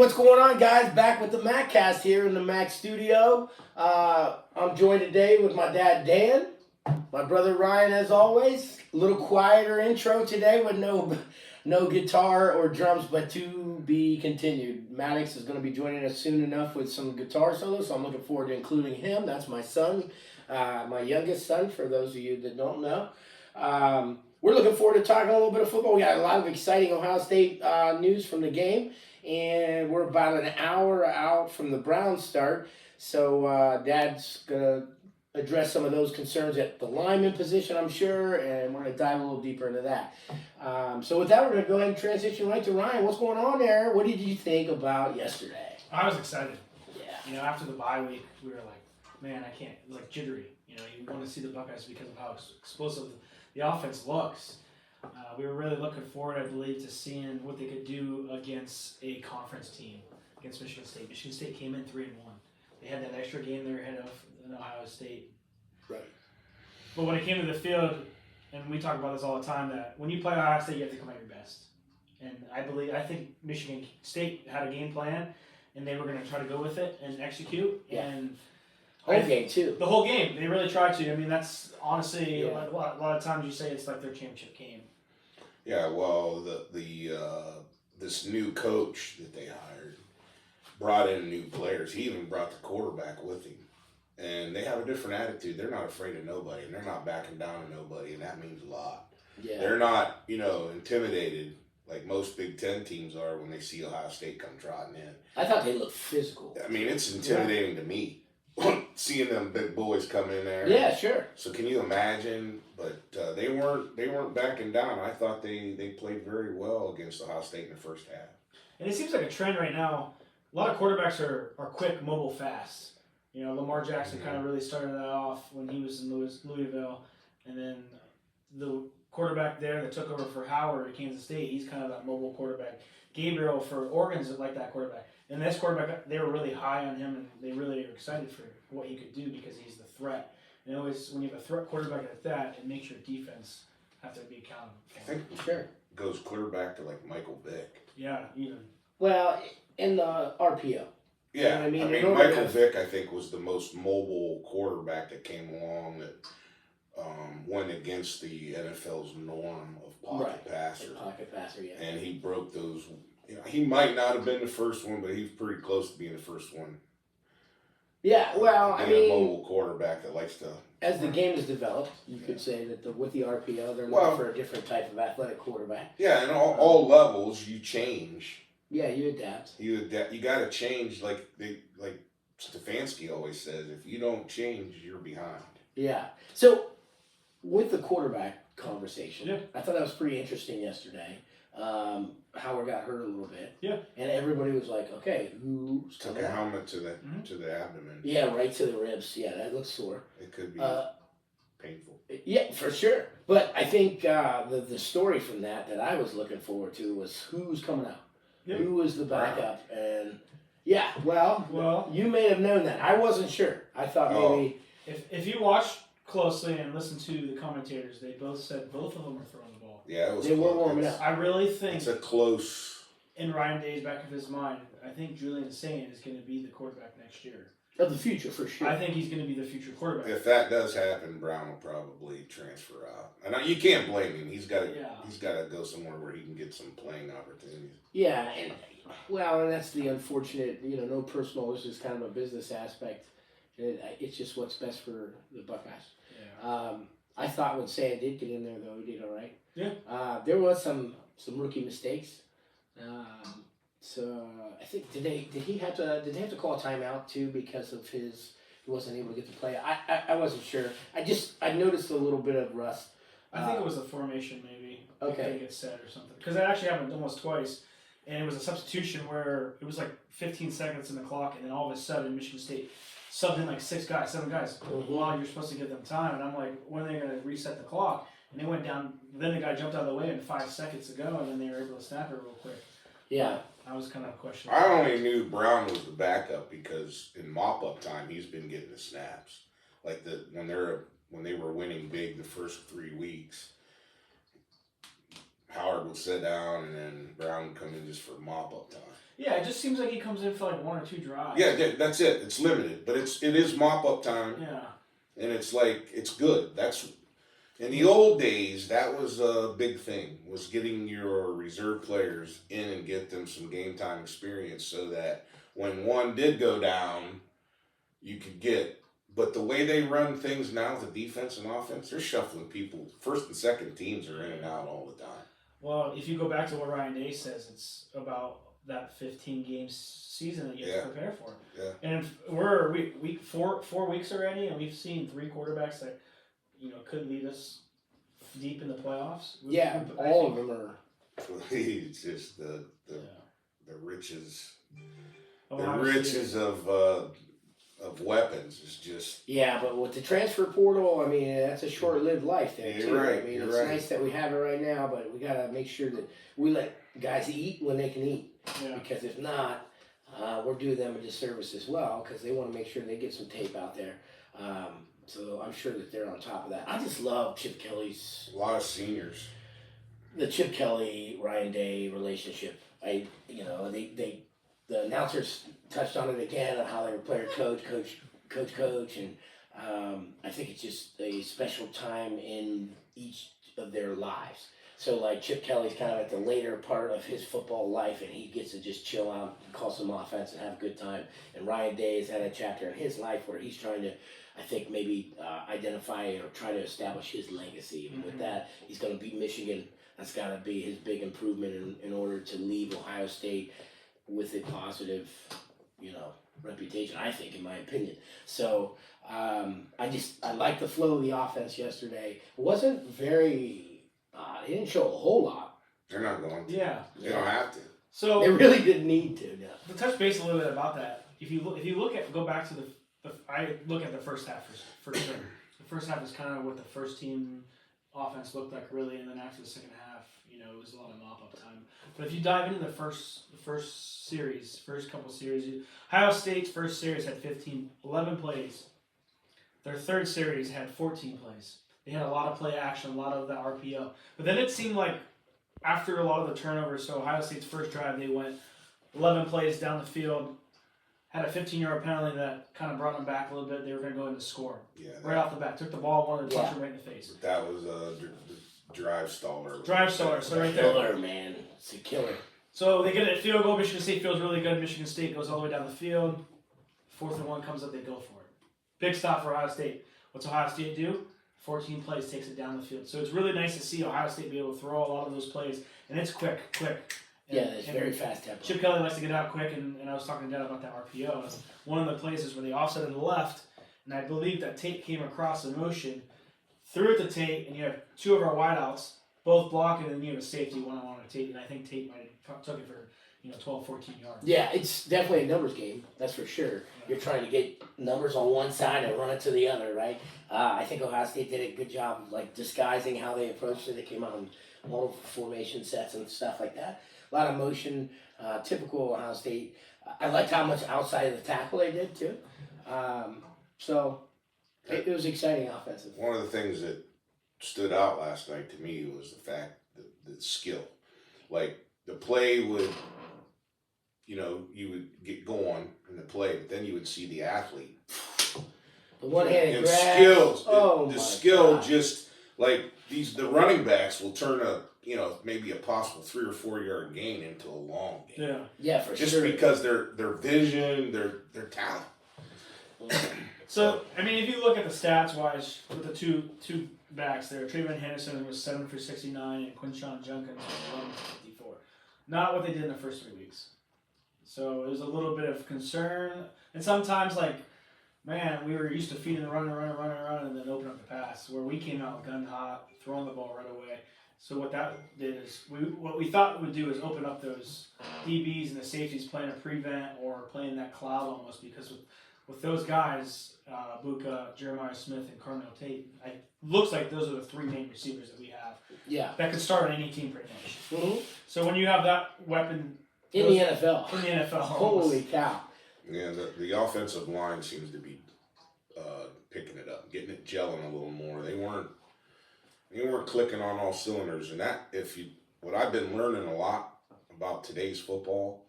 what's going on, guys? Back with the MacCast here in the Mac studio. I'm joined today with my dad, Dan, my brother Ryan, as always. A little quieter intro today with no guitar or drums, but to be continued. Maddox is going to be joining us soon enough with some guitar solos, so I'm looking forward to including him. That's my son, my youngest son, for those of you that don't know. We're looking forward to talking a little bit of football. We got a lot of exciting Ohio State news from the game, and we're about an hour out from the Browns start. So Dad's going to address some of those concerns at the lineman position, I'm sure, and we're going to dive a little deeper into that. So with that, we're going to go ahead and transition right to Ryan. What's going on there? What did you think about yesterday? I was excited. Yeah. After the bye week, we were like, man, I can't. It was like jittery. You want to see the Buckeyes because of how explosive the offense looks. We were really looking forward, I believe, to seeing what they could do against a conference team, against Michigan State. Michigan State came in 3-1. They had that extra game they were ahead of Ohio State. Right. But when it came to the field, and we talk about this all the time, that when you play Ohio State, you have to come at your best. And I think Michigan State had a game plan, and they were going to try to go with it and execute. Yeah. And whole game, too. The whole game. They really tried to. I mean, that's honestly, a lot of times you say it's like their championship game. Yeah, well, this new coach that they hired brought in new players. He even brought the quarterback with him. And they have a different attitude. They're not afraid of nobody, and they're not backing down to nobody, and that means a lot. Yeah. They're not, intimidated like most Big Ten teams are when they see Ohio State come trotting in. I thought they looked physical. I mean, it's intimidating to me, seeing them big boys come in there. Yeah, sure. So can you imagine? But they weren't backing down. I thought they played very well against Ohio State in the first half. And it seems like a trend right now. A lot of quarterbacks are quick, mobile, fast. Lamar Jackson kind of really started that off when he was in Louisville. And then the quarterback there that took over for Howard at Kansas State, he's kind of that mobile quarterback. Gabriel for Oregon's like that quarterback. And this quarterback, they were really high on him, and they really are excited for what he could do because he's the threat. And always, when you have a threat quarterback like that, it makes your defense have to be accountable. I think Sure. it goes clear back to like Michael Vick. Yeah, even. Well, in the RPO. Yeah, You know what I mean? Michael Vick, I think, was the most mobile quarterback that came along that went against the NFL's norm of pocket passer. Pocket passer, yeah. And he broke those. He might not have been the first one, but he was pretty close to being the first one. Yeah, well, I mean, a mobile quarterback that likes to. As the game has developed, you could say that with the RPO, they're looking for a different type of athletic quarterback. Yeah, and all levels, you change. Yeah, you adapt. You got to change, like Stefanski always says. If you don't change, you're behind. Yeah. So, with the quarterback conversation, yeah. I thought that was pretty interesting yesterday. Howard got hurt a little bit. Yeah. And everybody was like, okay, who's Took coming a out? helmet to the abdomen. Yeah, right to the ribs. Yeah, that looks sore. It could be painful. Yeah, for sure. But I think the story from that I was looking forward to was who's coming out. Yeah. Who was the backup? And yeah, well, you may have known that. I wasn't sure. I thought maybe if you watch closely and listen to the commentators, they both said both of them were throwing the ball. Yeah, they were warming up. I really think it's a close. In Ryan Day's back of his mind, I think Julian Saint is going to be the quarterback next year. Of the future, for sure. I think he's going to be the future quarterback. If that does happen, Brown will probably transfer out, and you can't blame him. He's got to go somewhere where he can get some playing opportunities. Yeah, and that's the unfortunate. No personal. This is kind of a business aspect. It's just what's best for the Buckeyes. Yeah. I thought when Sam did get in there, though, he did all right. Yeah. There was some rookie mistakes. So I think did they have to call a timeout too because of he wasn't able to get to play. I wasn't sure. I noticed a little bit of rust. I think it was the formation maybe. Okay. They get set or something because that actually happened almost twice, and it was a substitution where it was like 15 seconds in the clock, and then all of a sudden Michigan State subbed in like 7 guys. While you're supposed to give them time, and I'm like, when are they going to reset the clock? And they went down. Then the guy jumped out of the way in 5 seconds to go, and then they were able to snap it real quick. Yeah. I was kind of questioning. I only knew Brown was the backup because in mop-up time he's been getting the snaps. Like when they were winning big the first 3 weeks, Howard would sit down and then Brown would come in just for mop-up time. Yeah, it just seems like he comes in for like 1 or 2 drives. Yeah, that's it. It's limited, but it is mop up time, Yeah. and it's like it's good. That's in the old days. That was a big thing, was getting your reserve players in and get them some game time experience, so that when one did go down, you could get. But the way they run things now, the defense and offense, they're shuffling people. First and second teams are in and out all the time. Well, if you go back to what Ryan Day says, it's about that 15 game season that you have to prepare for. Yeah. And we're week 4 weeks already, and we've seen 3 quarterbacks that could lead us deep in the playoffs. Yeah, all of them are. It's just the riches, Ohio the riches State. of weapons is just. Yeah, but with the transfer portal, I mean, that's a short-lived life there, Yeah, too. you're right, I mean, you're it's right. nice that we have it right now, but we got to make sure that we let guys eat when they can eat. Yeah. Because if not, we're doing them a disservice as well, because they want to make sure they get some tape out there. So I'm sure that they're on top of that. I just love Chip Kelly's, A lot of seniors. the Chip Kelly Ryan Day relationship. The announcers touched on it again on how they were player coach, and I think it's just a special time in each of their lives. So like Chip Kelly's kind of at the later part of his football life, and he gets to just chill out, call some offense, and have a good time. And Ryan Day has had a chapter in his life where he's trying to, I think, maybe identify or try to establish his legacy. And with that, he's going to beat Michigan. That's got to be his big improvement in order to leave Ohio State with a positive, reputation, I think, in my opinion. So I like the flow of the offense yesterday. It wasn't very. He didn't show a whole lot. They're not going to. Yeah. They don't have to. So They really didn't need to. No. to touch base a little bit about that, if you go back to I look at the first half for sure. The first half is kind of what the first team offense looked like, really, and then after the second half, it was a lot of mop up time. But if you dive into the first couple series, Ohio State's first series had 11 plays. Their third series had 14 plays. They had a lot of play action, a lot of the RPO. But then it seemed like after a lot of the turnovers, so Ohio State's first drive, they went 11 plays down the field, had a 15-yard penalty that kind of brought them back a little bit. They were going to go in to score. Yeah. Right off the bat. Took the ball, wanted to punch him right in the face. That was a drive staller. Drive staller, so right there. Killer, man. It's a killer. So they get a field goal. Michigan State feels really good. Michigan State goes all the way down the field. 4th and 1 comes up, they go for it. Big stop for Ohio State. What's Ohio State do? 14 plays, takes it down the field. So it's really nice to see Ohio State be able to throw a lot of those plays, and it's quick. Yeah, it's very fast tempo. Chip Kelly likes to get out quick, and I was talking to Dad about that RPO. One of the plays is where they offset to the left, and I believe that Tate came across in motion, threw it to Tate, and you have 2 of our wideouts, both blocking, and then you have a safety one-on-one with Tate, and I think Tate might have took it for 12, 14 yards. Yeah, it's definitely a numbers game, that's for sure. You're trying to get numbers on one side and run it to the other, right? I think Ohio State did a good job of disguising how they approached it. They came out in multiple formation sets and stuff like that. A lot of motion, typical Ohio State. I liked how much outside of the tackle they did too. So it was exciting offensive. One of the things that stood out last night to me was the fact that the skill. Like the play would, you would get going in the play, but then you would see the athlete. The one-handed And grab. skills. Oh, the my skill God. just like the running backs will turn maybe a possible 3 or 4 yard gain into a long game. Yeah. Yeah, for Just sure. because their vision, their talent. So, I mean, if you look at the stats-wise with the two backs there, Trayvon Henderson was 7 for 69 and Quinshon Junkins was 11 for 54. Not what they did in the first 3 weeks. So it was a little bit of concern. And sometimes, man, we were used to feeding the run, and then open up the pass. Where we came out gun hot, throwing the ball right away. So what that did is, what we thought it would do is open up those DBs and the safeties playing a prevent or playing that cloud almost, because with those guys, Buka, Jeremiah Smith, and Carmel Tate, it looks like those are the 3 main receivers that we have. Yeah. That could start on any team pretty much. Mm-hmm. So when you have that weapon In the NFL. in the NFL, Holy cow. Yeah, the offensive line seems to be picking it up, getting it gelling a little more. They weren't clicking on all cylinders, and what I've been learning a lot about today's football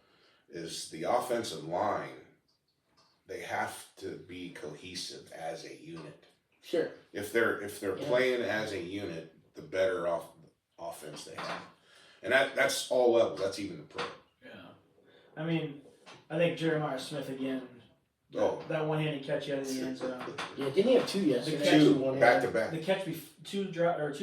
is the offensive line. They have to be cohesive as a unit. Sure. If they're playing as a unit, the better offense they have, and that's all levels. That's even the pro. Yeah. I mean, I think Jeremiah Smith again. That one-handed catch out of the end zone. Yeah, didn't he have two yesterday? Two back to back. The catch two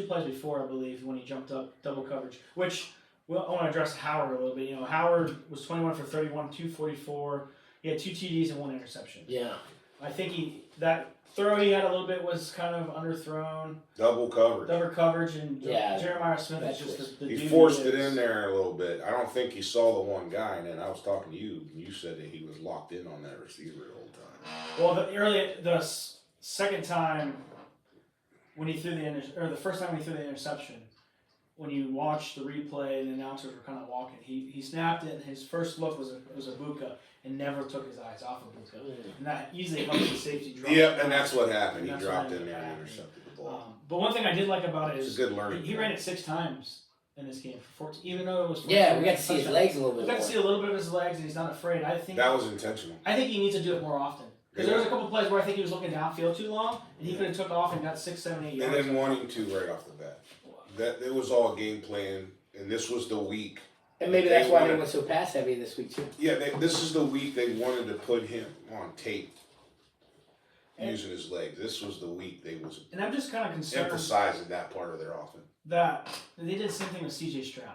plays before, I believe, when he jumped up double coverage. Which I want to address Howard a little bit. You know, Howard was 21 for 31, 244. He had 2 TDs and 1 interception. Yeah. I think that throw he had a little bit was kind of underthrown. Double coverage, and Yeah, Jeremiah Smith is just the he dude forced it in there a little bit. I don't think he saw the one guy, and then I was talking to you, and you said that he was locked in on that receiver the whole time. Well, the second time when he threw the first time when he threw the interception, when you watch the replay and the announcers were kind of walking, he snapped it, and his first look was a Buka, and never took his eyes off of Buka. And that easily helped the safety drop. Yep, and that's what happened. He dropped in there and intercepted the ball. But one thing I did like about it It's is a good learning. he ran it 6 times in this game for 14, even though it was 14. Yeah, we got to see his legs a little bit We got more. to see a little bit of his legs, and he's not afraid. I think That was intentional. I think he needs to do it more often. Because there was a couple plays where I think he was looking downfield too long, and he could have took off and got 6, 7, 8 yards. And then wanting to right off the bat. That it was all game plan, and this was the week. And maybe that's why they went so pass heavy this week too. Yeah, this is the week they wanted to put him on tape using his legs. This was the week they was And I'm just kind of concerned emphasizing that part of their offense. that they did the same thing with C.J. Stroud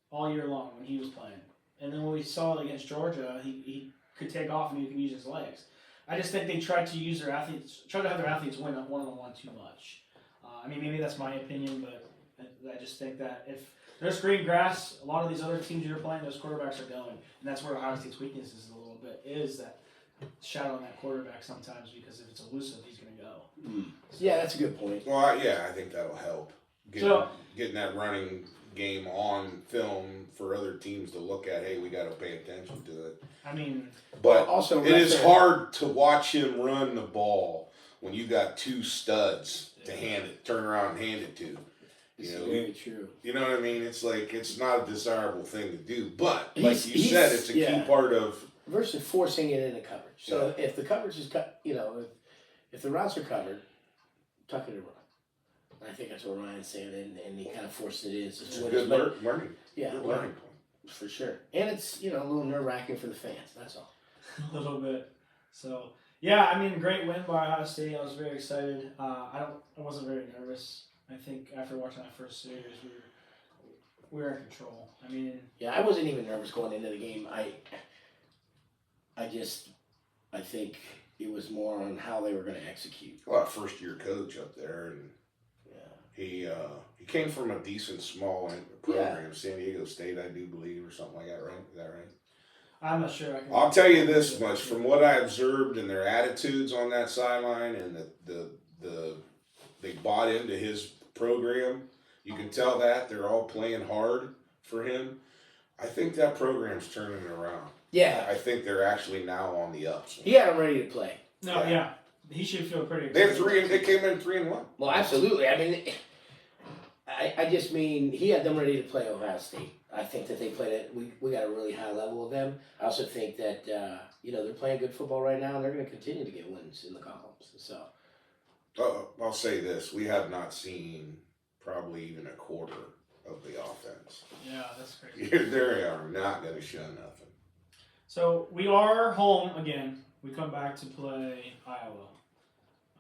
all year long when he was playing. And then when we saw it against Georgia, he could take off and he could use his legs. I just think they tried to have their athletes win one-on-one too much. I mean, maybe that's my opinion, but I just think that if there's green grass, a lot of these other teams you're playing, those quarterbacks are going. And that's where Ohio State's weakness is a little bit, is that shadow on that quarterback sometimes, because if it's elusive, he's going to go. Yeah, that's a good point. Well, I think that'll help. Getting that running game on film for other teams to look at. Hey, we got to pay attention to it. I mean, but also it is hard to watch him run the ball when you got 2 studs to turn around and hand it to. It's very true. You know what I mean? It's like, it's not a desirable thing to do. But, like you He's said, it's a key part of... Versus forcing it into coverage. So if the coverage is cut, if the routes are covered, tuck it and run. And I think that's what Ryan's saying, and he kind of forced it in. It's a good learning. Yeah, good learning point. For sure. And it's, a little nerve-wracking for the fans. That's all. a little bit. So, yeah, I mean, great win by Ohio State. I was very excited. I wasn't very nervous. I think after watching that first series, we were in control. I mean, yeah, I wasn't even nervous going into the game. I think it was more on how they were going to execute. Well, first-year coach up there, and he came from a decent small program, San Diego State, I do believe, or something like that. Right? Is that right? I'm not sure. I'll tell you this much: from what I observed in their attitudes on that sideline, and they bought into his program, you can tell that they're all playing hard for him. I think that program's turning around. Yeah, I think they're actually now on the ups. He had him ready to play. No, yeah. He should feel pretty excited. They came in 3-1. Well, absolutely. I mean, I just mean he had them ready to play Ohio State. I think that they played it. We got a really high level of them. I also think that they're playing good football right now, and they're going to continue to get wins in the columns. So, I'll say this: we have not seen probably even a quarter of the offense. Yeah, that's crazy. They are not going to show nothing. So we are home again. We come back to play Iowa.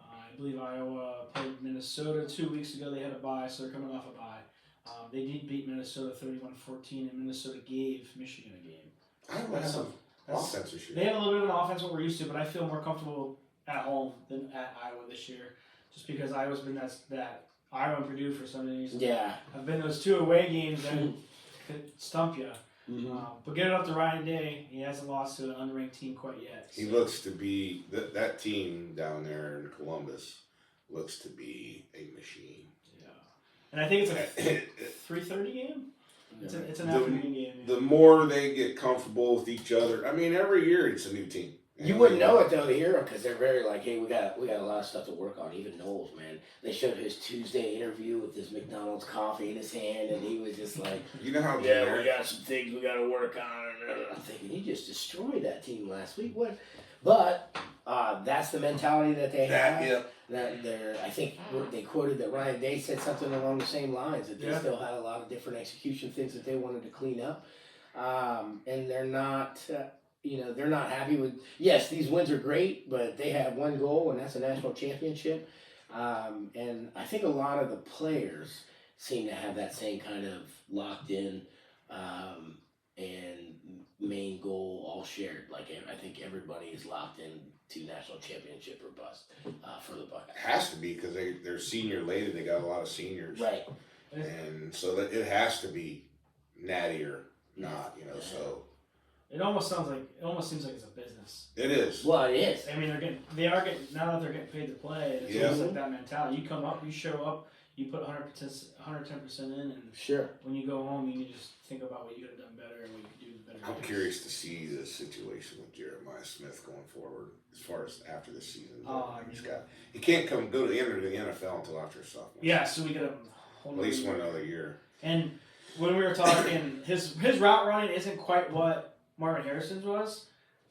I believe Iowa played Minnesota 2 weeks ago. They had a bye, so they're coming off a bye. They did beat Minnesota 31-14, and Minnesota gave Michigan a game. Iowa has some offense this year. They have a little bit of an offense what we're used to, but I feel more comfortable at home than at Iowa this year, just because Iowa's been that Iowa and Purdue for some reason. Yeah. Have been those 2 away games that could stump you. Mm-hmm. But get it up to Ryan Day. He hasn't lost to an unranked team quite yet. So. He looks to be that team down there in Columbus looks to be a machine. Yeah, and I think it's a 3:30 game. It's an afternoon game. The more they get comfortable with each other, I mean, every year it's a new team. You wouldn't know it though here because they're very like, hey, we got a lot of stuff to work on. Even Knowles, man, they showed his Tuesday interview with his McDonald's coffee in his hand, and he was just like, You know how we got some things we got to work on. And I'm thinking, he just destroyed that team last week. What? But that's the mentality that they have. Yeah. That I think they quoted that Ryan Day said something along the same lines that they still had a lot of different execution things that they wanted to clean up, and they're not. They're not happy with. Yes, these wins are great, but they have one goal, and that's a national championship. And I think a lot of the players seem to have that same kind of locked in and main goal all shared. Like I think everybody is locked in to national championship or bust for the Buckeyes. It has to be because they're senior laden. They got a lot of seniors, Right? And so that it has to be natty or not. So. It almost seems like it's a business. It is. Well, it is. I mean, they are getting now that they're getting paid to play. It's almost like that mentality. You come up, you show up, you put 110% in, and Sure. when you go home, you just think about what you could have done better and what you could do better. I'm curious to see the situation with Jeremiah Smith going forward, as far as after this season. He can't go to enter the NFL until after his sophomore. Yeah, so we get at least one other year. And when we were talking, his route running isn't quite what Marvin Harrison's was,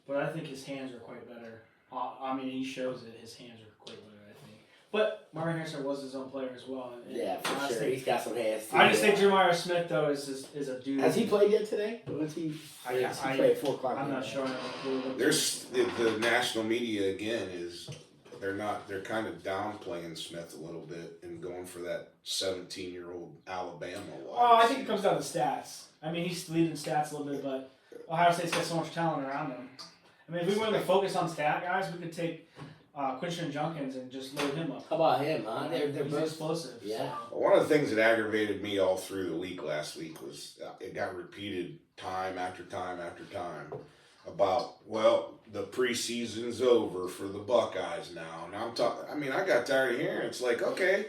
but I think his hands are quite better. I mean, he shows that his hands are quite better, I think. But Marvin Harrison was his own player as well. And For sure. He's got some hands too. I just think Jeremiah Smith, though, is a dude. Has he played yet today? Was he? He played at 4 o'clock. I'm not sure. There's the national media again they're kind of downplaying Smith a little bit and going for that 17-year-old Alabama. I think it comes down to stats. I mean, he's leading stats a little bit, but Ohio State's got so much talent around him. I mean, if we wanted to focus on stat guys, we could take Quinton Junkins and just load him up. How about him, huh? They're He's both explosive. Yeah. So. One of the things that aggravated me all through the week last week was it got repeated time after time after time about, the preseason's over for the Buckeyes now. And I'm talking, I got tired of hearing it's like, okay,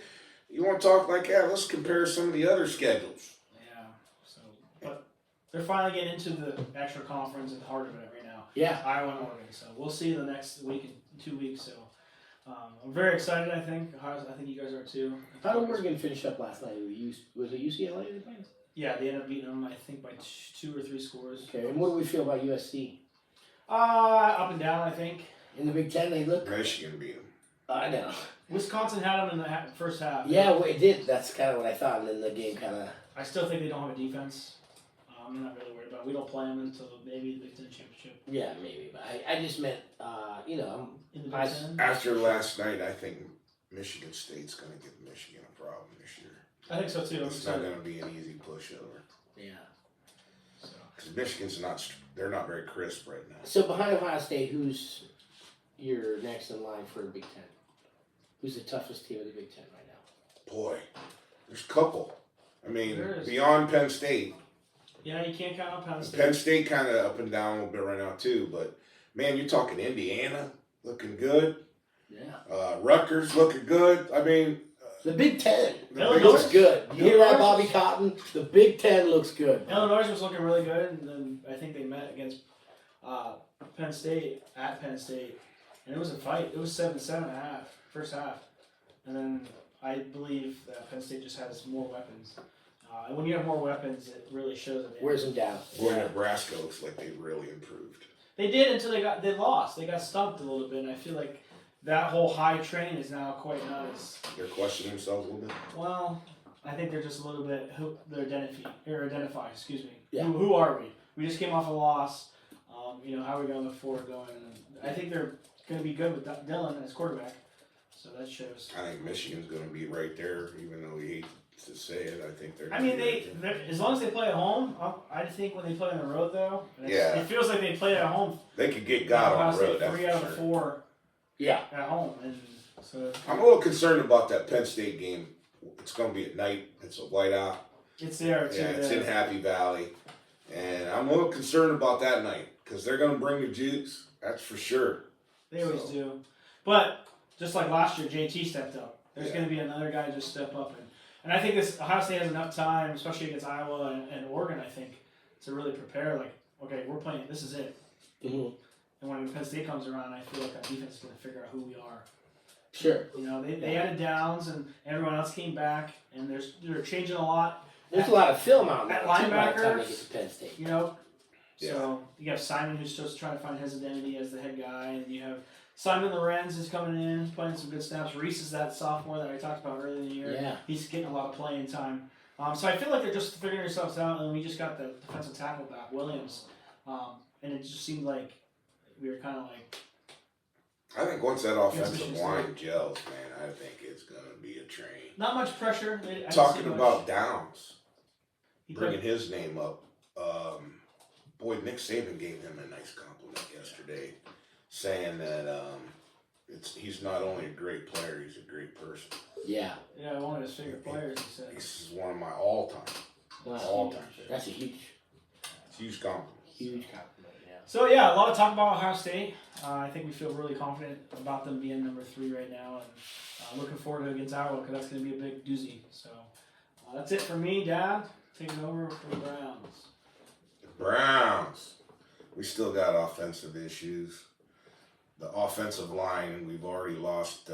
you want to talk like that? Let's compare some of the other schedules. Yeah. So, but they're finally getting into the actual conference and the heart of it right now. Yeah. Iowa and Oregon. So we'll see the next week and 2 weeks. So I'm very excited. I think you guys are too. How did Oregon finish up last night? Was it UCLA they played? Yeah, they ended up beating them. I think by 2 or 3 scores. Okay. And what do we feel about USC? Up and down. I think. In the Big Ten, they look. Michigan beat them. I know. Wisconsin had them in the first half. Yeah, well, it did. That's kind of what I thought. And then the game kind of. I still think they don't have a defense. I'm not really worried about it. We don't play them until maybe the Big Ten championship. Yeah, maybe. But I just meant, in the Big Ten. After last night, I think Michigan State's going to give Michigan a problem this year. I think so too. It's not going to be an easy pushover. Yeah. Because Michigan's they're not very crisp right now. So behind Ohio State, who's your next in line for the Big Ten? Who's the toughest team in the Big Ten right now? Boy, there's a couple. Beyond Penn State. Yeah, you can't count on Penn State. Penn State kind of up and down a little bit right now too, but man, you're talking Indiana looking good. Yeah. Rutgers looking good. The Big Ten Illinois looks good. You hear that, Bobby Cotton? The Big Ten looks good. Illinois was looking really good, and then I think they met against Penn State at Penn State, and it was a fight. It was 7-7 at half, first half, and then I believe that Penn State just has more weapons. And when you have more weapons, it really shows that. Wears them down. Boy, Nebraska looks like they really improved. They did until they lost. They got stumped a little bit, and I feel like that whole high train is now quite not as. They're questioning themselves a little bit. Well, I think they're just a little bit identify. Excuse me. Yeah. Who are we? We just came off a loss. How are we going to look forward going? And I think they're going to be good with Dylan as quarterback. So that shows. I think Michigan's going to be right there, even though we hate to say it. I think they're. I mean, they're as long as they play at home. I think when they play on the road, though, it feels like they play at home. They could get God on the road. That's 3 out of 4. Yeah. At home, and so. I'm a little concerned about that Penn State game. It's going to be at night. It's a whiteout. It's there too. Yeah, it's in Happy Valley, and I'm a little concerned about that night because they're going to bring the jukes. That's for sure. They always do, but just like last year, JT stepped up. There's going to be another guy just step up, and I think Ohio State has enough time, especially against Iowa and Oregon. I think to really prepare. Like, okay, we're playing. This is it. Mm-hmm. And when Penn State comes around, I feel like our defense is going to figure out who we are. Sure. You know, they added Downs, and everyone else came back, and they're changing a lot. There's a lot of film out there. At By the time linebacker, they get to Penn State. you know, so you have Simon who's just trying to find his identity as the head guy, and you have Simon Lorenz is coming in, playing some good snaps. Reese is that sophomore that I talked about earlier in the year. Yeah. He's getting a lot of playing time. So I feel like they're just figuring themselves out, and we just got the defensive tackle back, Williams, and it just seemed like we were kind of like. I think once that offensive Transition line gels, man, I think it's going to be a train. Not much pressure. I didn't Talking see much. about Downs, He bringing played- his name up. Boy, Nick Saban gave him a nice compliment yesterday, saying that he's not only a great player, he's a great person. Yeah. Yeah, one of his favorite players. He said. This is one of my all-time. Wow. All-time. That's a huge compliment. compliment. Yeah. So yeah, a lot of talk about Ohio State. I think we feel really confident about them being number 3 right now, and looking forward to it against Iowa because that's going to be a big doozy. So that's it for me, Dad. Taking over for the Browns. The Browns. We still got offensive issues. The offensive line, we've already lost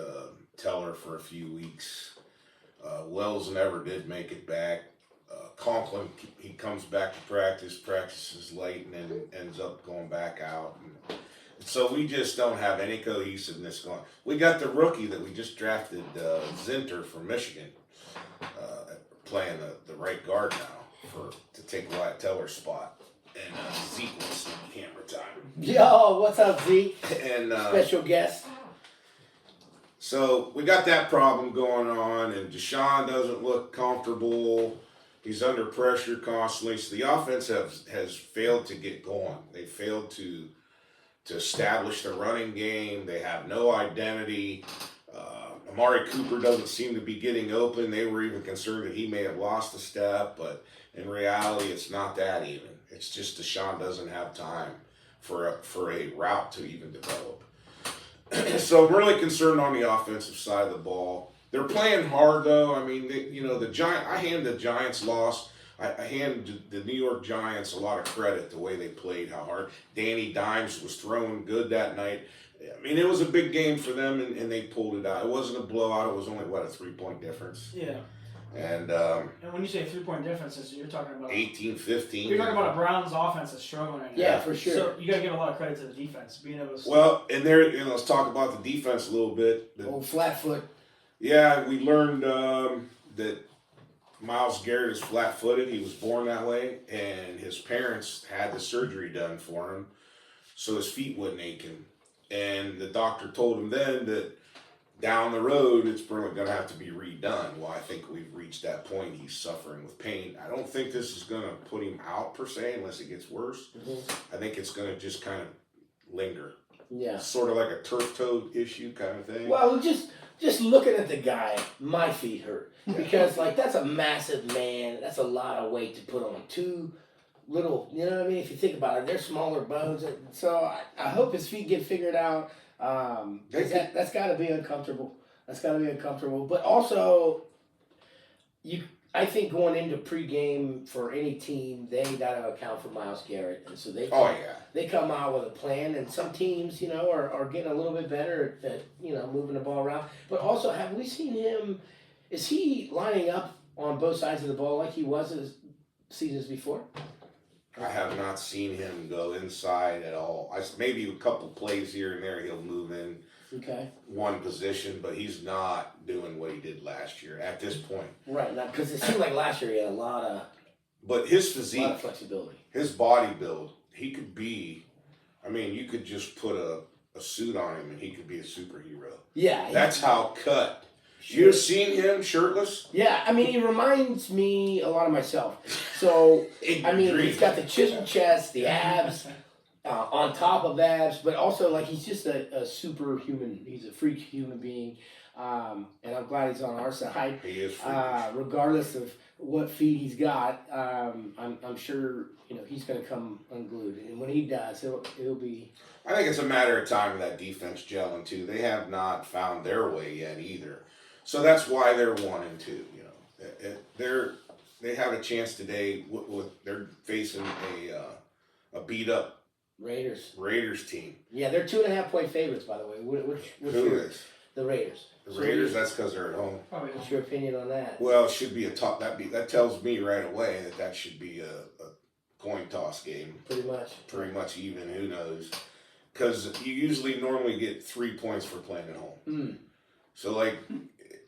Teller for a few weeks. Wells never did make it back. Conklin, he comes back to practices late, and then ends up going back out. And so we just don't have any cohesiveness going. We got the rookie that we just drafted, Zinter from Michigan, playing the right guard now to take Wyatt Teller's spot. And Zeke was camera time. Yo, what's up, Zeke? And Special guest. so we got that problem going on, and Deshaun doesn't look comfortable. He's under pressure constantly. So the offense has failed to get going. They failed to establish the running game. They have no identity. Amari Cooper doesn't seem to be getting open. They were even concerned that he may have lost a step, but in reality, it's not that even. It's just Deshaun doesn't have time for a route to even develop. So I'm really concerned on the offensive side of the ball. They're playing hard though. I mean, I hand the Giants loss. I hand the New York Giants a lot of credit the way they played, how hard. Danny Dimes was throwing good that night. I mean, it was a big game for them, and they pulled it out. It wasn't a blowout. It was only, a 3-point difference. Yeah. And when you say 3-point differences, you're talking about 18-15. You're talking about a Browns offense that's struggling right now. Yeah, for sure. So you got to give a lot of credit to the defense being able to. Well, and there, let's talk about the defense a little bit. Old Flatfoot. Yeah, we learned that Myles Garrett is flat-footed. He was born that way, and his parents had the surgery done for him, so his feet wouldn't ache him. And the doctor told him then that down the road, it's probably going to have to be redone. Well, I think we've reached that point. He's suffering with pain. I don't think this is going to put him out per se unless it gets worse. Mm-hmm. I think it's going to just kind of linger. Yeah. Sort of like a turf toe issue kind of thing. Well, just looking at the guy, my feet hurt because that's a massive man. That's a lot of weight to put on two little. You know what I mean? If you think about it, they're smaller bones. So I hope his feet get figured out. That's got to be uncomfortable. But also, I think going into pregame for any team, they got to account for Myles Garrett, and so they come out with a plan. And some teams, are getting a little bit better at moving the ball around. But also, have we seen him? Is he lining up on both sides of the ball like he was in seasons before? I have not seen him go inside at all. Maybe a couple plays here and there he'll move in one position, but he's not doing what he did last year at this point. Right, because it seemed like last year he had a lot of. But his physique, a lot of flexibility, his body build, he could be. I mean, you could just put a suit on him and he could be a superhero. Yeah, that's how cut. Sure. You've seen him shirtless? Yeah, I mean, he reminds me a lot of myself. So, I mean, he's got the chisel chest, the abs, on top of abs, but also, he's just a superhuman. He's a freak human being. And I'm glad he's on our side. He is freakish. Regardless of what feet he's got, I'm sure, he's going to come unglued. And when he does, it'll be... I think it's a matter of time of that defense gelling, too. They have not found their way yet, either. So that's why they're 1-2. They have a chance today. They're facing a beat up Raiders team. Yeah, they're 2.5-point favorites, by the way. Who is? The Raiders. The Raiders. That's because they're at home. Probably. What's your opinion on that? Well, it should be a top. That tells me right away that should be a coin toss game. Pretty much even. Who knows? Because you usually normally get 3 points for playing at home. So like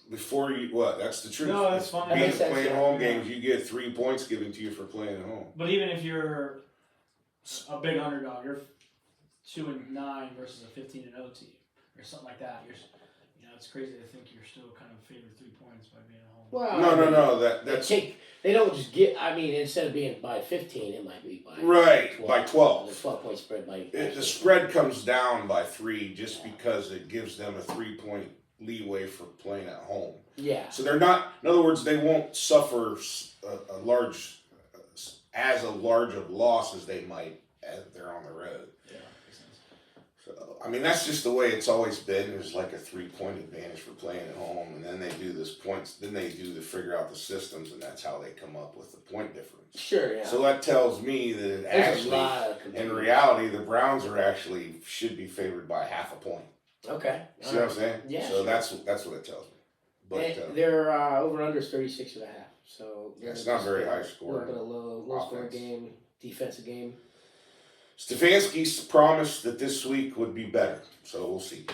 before that's the truth. No, that's fine. Being playing home games, you get 3 points given to you for playing at home. But even if you're a big underdog, you're 2-9 versus a 15-0 team or something like that. It's crazy to think you're still kind of favored 3 points by being at home. Well, no. That's they don't just get. I mean, instead of being by 15, it might be by 12. By 12. The 12-point spread The spread comes down by 3 just because it gives them a 3-point leeway for playing at home. Yeah. So they're not. In other words, they won't suffer as large of loss as they might as they're on the road. Yeah, makes sense. So I mean, that's just the way it's always been. There's like a 3-point advantage for playing at home, and then they do this points. Then they do to figure out the systems, and that's how they come up with the point difference. Sure. Yeah. So that tells me that in reality, the Browns should be favored by half a point. Okay. See what I'm saying? Yeah. So that's what it tells me. But their over/under is 36.5. So it's not very high scoring. A little low scoring game, defensive game. Stefanski's promised that this week would be better, so we'll see.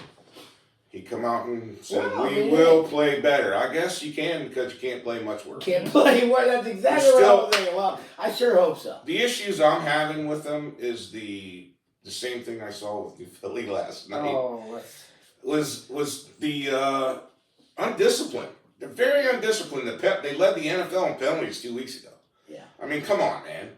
He come out and said, we will play better. I guess you can because you can't play much worse. Can't play worse. That's exactly what I was thinking. Well, I sure hope so. The issues I'm having with them is the same thing I saw with New Philly last night. Was the undisciplined. They're very undisciplined. They led the NFL in penalties 2 weeks ago. Yeah. I mean, come on, man.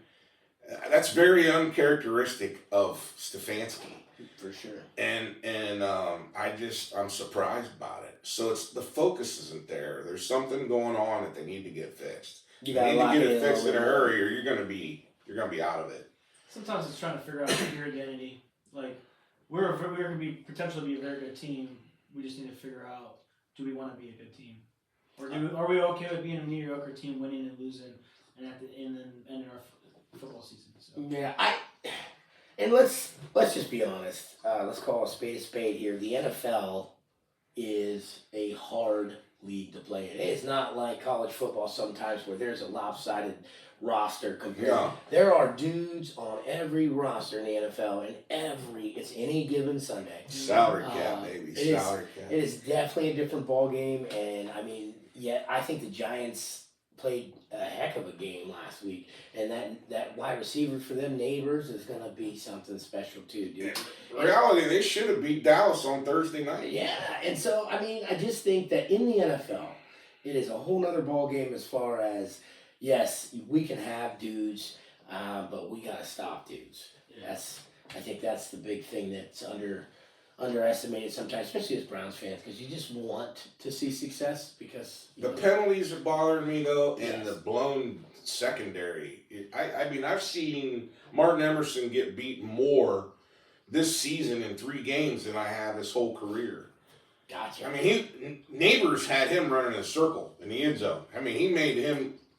That's very uncharacteristic of Stefanski. For sure. And I'm surprised about it. So the focus isn't there. There's something going on that they need to get fixed. You need to get it fixed in a hurry, or you're gonna be out of it. Sometimes it's trying to figure out your identity. Like we're going to be potentially be a very good team. We just need to figure out, do we want to be a good team, or are we okay with being a mediocre team, winning and losing, and then ending our football season? So. Yeah, and let's just be honest. Let's call a spade here. The NFL is a hard league to play in. It's not like college football sometimes where there's a lopsided roster compared. No. There are dudes on every roster in the NFL, and it's any given Sunday. Salary cap, baby. Salary cap. It is definitely a different ball game, and I mean, I think the Giants played a heck of a game last week, and that wide receiver for them, Neighbors, is going to be something special too, dude. In reality, they should have beat Dallas on Thursday night. Yeah, and so, I mean, I just think that in the NFL, it is a whole nother ball game as far as, yes, we can have dudes, but we got to stop dudes. I think that's the big thing that's underestimated sometimes, especially as Browns fans, because you just want to see success because the penalties are bothering me though, and the blown secondary. I mean, I've seen Martin Emerson get beat more this season in 3 games than I have his whole career. Gotcha. I mean, Neighbors had him running in a circle in the end zone. I mean, he made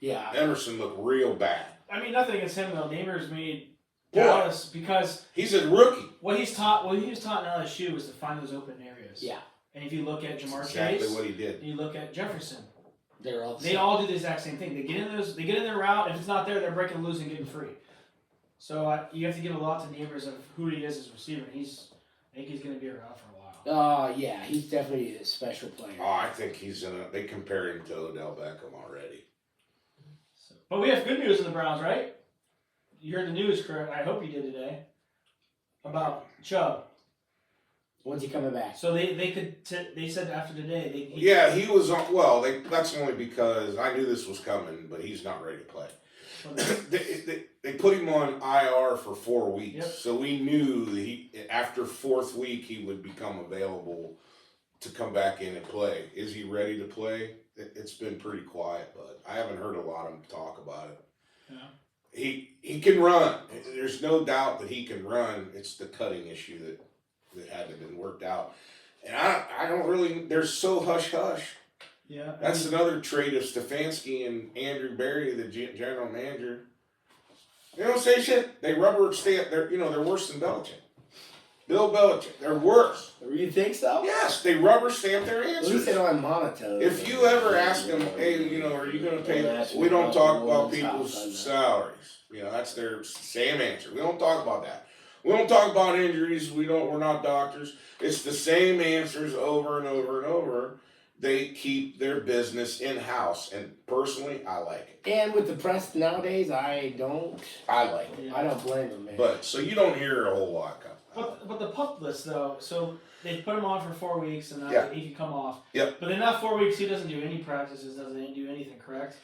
Emerson look real bad. I mean, nothing against him though. Neighbors made Dallas because he's a rookie. What he was taught in LSU was to find those open areas. Yeah. And if you look at Jamar Chase, exactly what he did. And you look at Jefferson, they all do the exact same thing. They get in their route. If it's not there, they're breaking loose and getting free. So you have to give a lot to Neighbors of who he is as a receiver. I think he's going to be around for a while. Yeah, he's definitely a special player. Oh, I think they compare him to Odell Beckham already. But we have good news in the Browns, right? You heard the news, correct? I hope you did today. About Chubb. When's he coming back? So they said after today. He was on. Well, that's only because I knew this was coming, but he's not ready to play. They put him on IR for 4 weeks, yep. So we knew that after 4th week he would become available to come back in and play. Is he ready to play? It's been pretty quiet, but I haven't heard a lot of him talk about it. Yeah. He can run. There's no doubt that he can run. It's the cutting issue that hadn't been worked out. And I don't really. They're so hush hush. Yeah. That's another trait of Stefanski and Andrew Berry, the general manager. They don't say shit. They rubber stamp. They're worse than Belichick. Bill Belichick. They're worse. You think so? Yes, they rubber stamp their At answers. least they don't have monotone. If you ever ask them, hey, are you going to pay? We don't talk about people's salaries. That's their same answer. We don't talk about that. We don't talk about injuries. We're not doctors. It's the same answers over and over and over. They keep their business in house, and personally, I like it. And with the press nowadays, I like it. Yeah. I don't blame them, man. But so you don't hear a whole lot come. But the pup list though, so they put him on for 4 weeks, and he can come off. Yep. But in that 4 weeks, he doesn't do any practices, doesn't do anything, correct?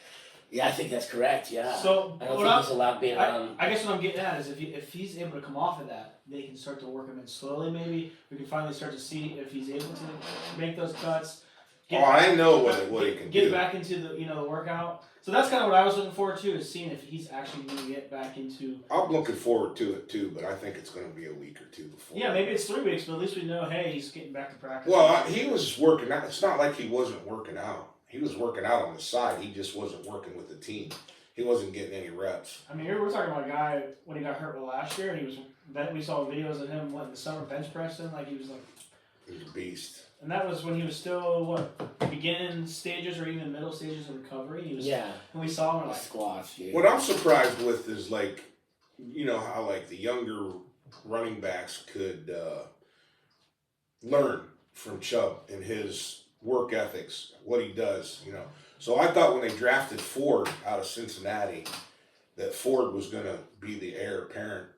Yeah, I think that's correct. Yeah. So I don't think he's allowed being on. I guess what I'm getting at is if he's able to come off of that, they can start to work him in slowly. Maybe we can finally start to see if he's able to make those cuts. I know what he can do. Get back into the workout. So that's kind of what I was looking forward to, is seeing if he's actually going to get back into. I'm looking forward to it too, but I think it's going to be a week or two before. Yeah, maybe it's 3 weeks, but at least we know, hey, he's getting back to practice. Well, he was working out. It's not like he wasn't working out. He was working out on the side. He just wasn't working with the team. He wasn't getting any reps. I mean, we're talking about a guy when he got hurt last year, and we saw videos of him in the summer bench pressing, He was a beast. And that was when he was still beginning stages or even middle stages of recovery. And we saw him squats. Yeah. What I'm surprised with is how the younger running backs could learn from Chubb and his work ethics, what he does. So I thought when they drafted Ford out of Cincinnati, that Ford was going to be the heir apparent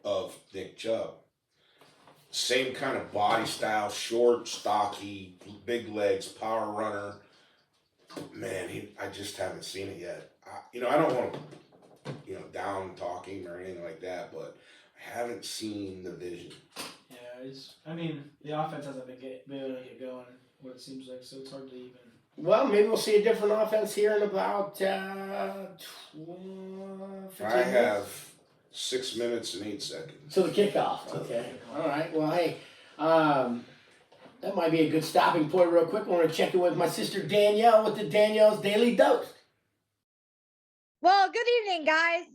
of Nick Chubb. Same kind of body style, short, stocky, big legs, power runner. Man, I just haven't seen it yet. I don't want to, down talking or anything like that, but I haven't seen the vision. Yeah, the offense hasn't been able to get going, what it seems like, so it's hard to even. Well, maybe we'll see a different offense here in about 15 I have 6 minutes and 8 seconds. So the kickoff. Okay. All right. Well, hey, that might be a good stopping point real quick. I want to check in with my sister Danielle with the Danielle's Daily Dose. Well, good evening, guys.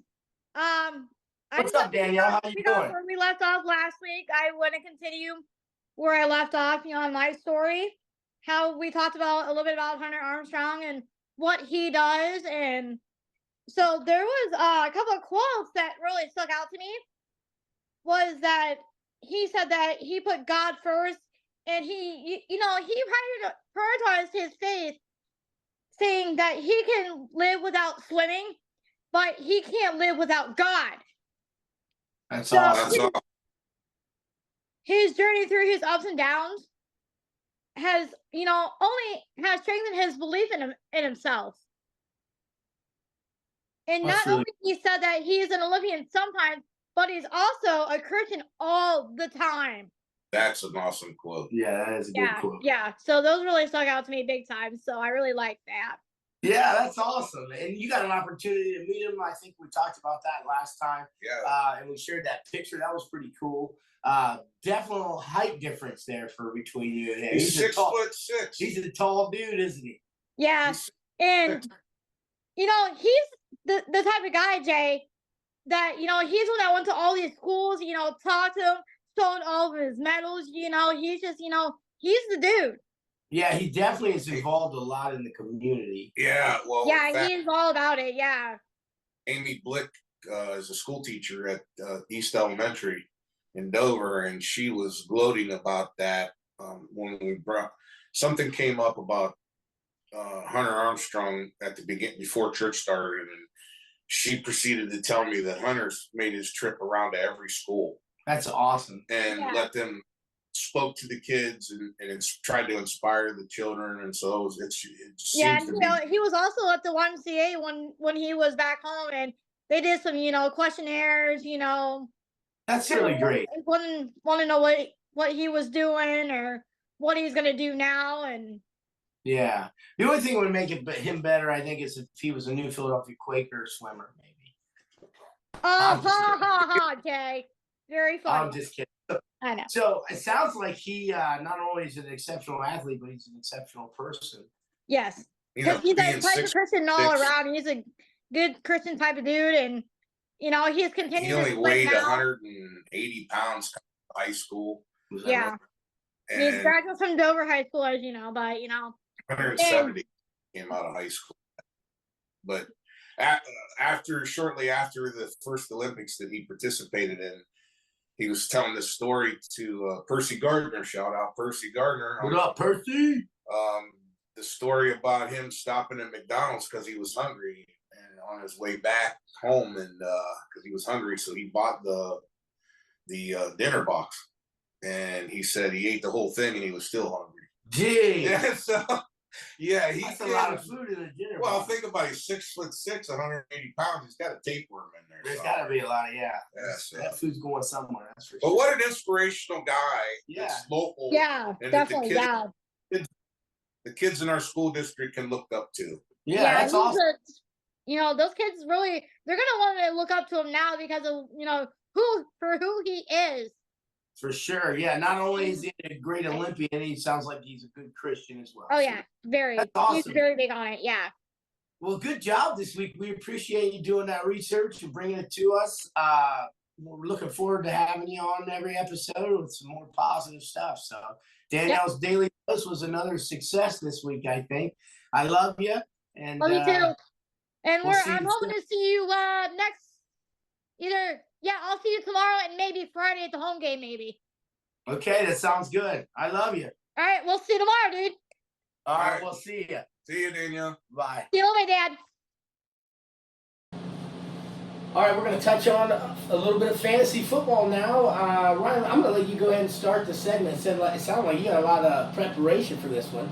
What's up, Danielle? How you doing? Where we left off last week, I want to continue where I left off, on my story. How we talked about a little bit about Hunter Armstrong and what he does. And so there was a couple of quotes that really stuck out to me. Was that he said that he put God first, and he prioritized his faith, saying that he can live without swimming, but he can't live without God. That's awesome. His journey through his ups and downs has, only has strengthened his belief in himself. And not only he said that he is an Olympian sometimes, but he's also a Christian all the time. That's an awesome quote. Yeah, that is a good quote. Yeah, so those really stuck out to me big time. So I really like that. Yeah, that's awesome. And you got an opportunity to meet him. I think we talked about that last time. Yeah. And we shared that picture. That was pretty cool. Definitely height difference there between you and him. He's 6'6". He's a tall dude, isn't he? Yeah. And, he's the type of guy, Jay, that, he's one that went to all these schools, talked to him, showed all of his medals, he's just, he's the dude. Yeah, he definitely is involved a lot in the community. Yeah, well. Yeah, he's all about it, yeah. Amy Blick is a school teacher at East Elementary in Dover, and she was gloating about that when something came up about Hunter Armstrong at the beginning, before church started, and she proceeded to tell me that Hunter's made his trip around to every school. That's awesome. And let them spoke to the kids and tried to inspire the children, and so it seems to be. He was also at the YMCA when he was back home, and they did some questionnaires. That's really great. Want to know what he was doing or what he's gonna do now, and yeah. The only thing that would make him better, I think, is if he was a new Philadelphia Quaker swimmer, maybe. Okay, very funny. I'm just kidding. I know. So it sounds like he not only is an exceptional athlete, but he's an exceptional person. Yes, he's a type of Christian all around. He's a good Christian type of dude, and he's He continuing only to split weighed now. 180 pounds coming out of high school. Was that Yeah. right? And he's And graduated from Dover High School, as you know, but 170 came out of high school. But shortly after the first Olympics that he participated in, he was telling this story to Percy Gardner. Shout out Percy Gardner. What up, Percy? The story about him stopping at McDonald's because he was hungry, and on his way back home, and because he was hungry, so he bought the dinner box, and he said he ate the whole thing and he was still hungry. Gee. Yeah, so yeah, That's a lot of food in a dinner Well, box. think about it. He's 6'6", 180 pounds. He's got a tapeworm in there. There's so. got to be a lot of, so. That food's going somewhere, that's for But sure. what an inspirational guy. Yeah. That's local. Yeah, and definitely, yeah. The kids in our school district can look up to. Yeah, that's awesome. Those kids really, they're going to want to look up to him now because of, who he is. For sure, yeah. Not only is he a great Olympian, he sounds like he's a good Christian as well. Oh, yeah, very. That's awesome. He's very big on it, yeah. Well, good job this week. We appreciate you doing that research and bringing it to us. We're looking forward to having you on every episode with some more positive stuff. So Danelle's Daily Dose was another success this week, I think. I love you. And Love you too. And I'm you hoping to see you I'll see you tomorrow and maybe Friday at the home game, maybe. Okay, that sounds good. I love you. All right, we'll see you tomorrow, dude. All right, we'll see you. See you, Danielle. Bye. See you, my dad. All right, we're going to touch on a little bit of fantasy football now. Ryan, I'm going to let you go ahead and start the segment. It sounded like you got a lot of preparation for this one.